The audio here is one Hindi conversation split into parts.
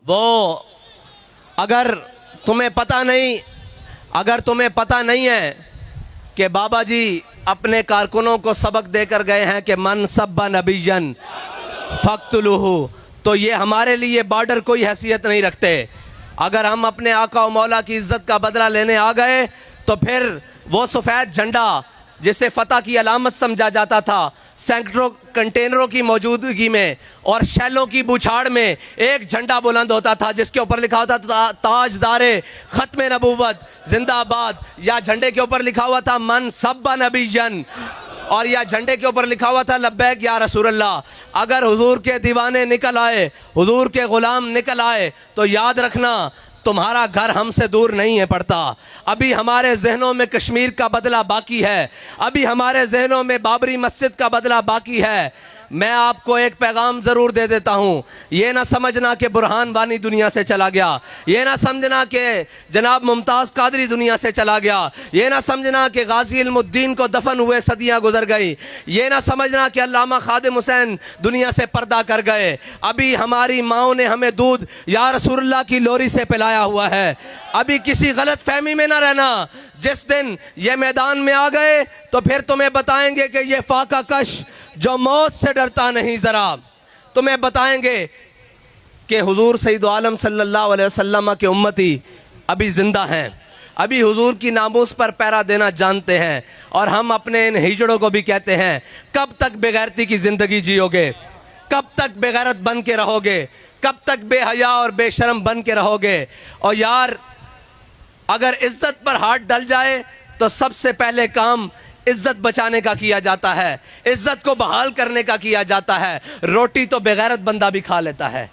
वो अगर तुम्हें पता नहीं है कि बाबा जी अपने कारकुनों को सबक देकर गए हैं कि मन सब्बा नबीयन फक्तुलुहु, तो ये हमारे लिए बॉर्डर कोई हैसियत नहीं रखते। अगर हम अपने आका और मौला की इज्जत का बदला लेने आ गए तो फिर वो सफ़ेद झंडा जिसे फतह की अलामत समझा जाता था, सैकड़ों कंटेनरों की मौजूदगी में और शैलों की बौछार में एक झंडा बुलंद होता था जिसके ऊपर लिखा होता था ताजदारे खत्म नबूवत जिंदाबाद, या झंडे के ऊपर लिखा हुआ था मन सब्बा नबीयन, और या झंडे के ऊपर लिखा हुआ था लब्बैक या रसूल अल्लाह। अगर हुजूर के दीवाने निकल आए, हुजूर के गुलाम निकल आए, तो याद रखना तुम्हारा घर हमसे दूर नहीं है पड़ता। अभी हमारे जहनों में कश्मीर का बदला बाकी है, अभी हमारे जहनों में बाबरी मस्जिद का बदला बाकी है। मैं आपको एक पैगाम ज़रूर दे देता हूँ, ये ना समझना कि बुरहान वानी दुनिया से चला गया, ये ना समझना कि जनाब मुमताज़ कादरी दुनिया से चला गया, ये ना समझना कि गाजी इल्मुद्दीन को दफन हुए सदियाँ गुजर गई, ये ना समझना कि अल्लामा खादिम हुसैन दुनिया से पर्दा कर गए। अभी हमारी माओं ने हमें दूध या रसूलुल्लाह की लोरी से पिलाया हुआ है। अभी किसी गलत फहमी में ना रहना, जिस दिन ये मैदान में आ गए तो फिर तुम्हें बताएंगे कि ये फाका कश जो मौत से डरता नहीं, ज़रा तुम्हें बताएंगे कि हुजूर सैयद आलम सल्लल्लाहु अलैहि वसल्लम के उम्मती अभी ज़िंदा हैं, अभी हुजूर की नामूस पर पैरा देना जानते हैं। और हम अपने इन हिजड़ों को भी कहते हैं, कब तक बेगैरती की ज़िंदगी जियोगे, कब तक बेगैरत बन के रहोगे, कब तक बेहया और बेशर्म बन के रहोगे। और यार अगर इज्जत पर हाथ डल जाए तो सबसे पहले काम इज्जत बचाने का किया जाता है, इज्जत को बहाल करने का किया जाता है। रोटी तो बेगैरत बंदा भी खा लेता है,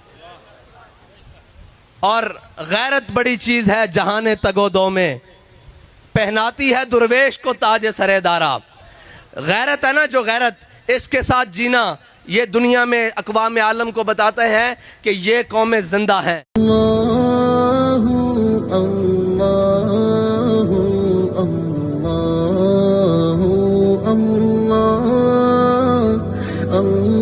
और गैरत बड़ी चीज है जहाने तगोदो में, पहनाती है दुर्वेश को ताज सरेदारा। गैरत है ना, जो गैरत, इसके साथ जीना ये दुनिया में अक़वाम आलम को बताते हैं कि ये कौमें जिंदा हैं।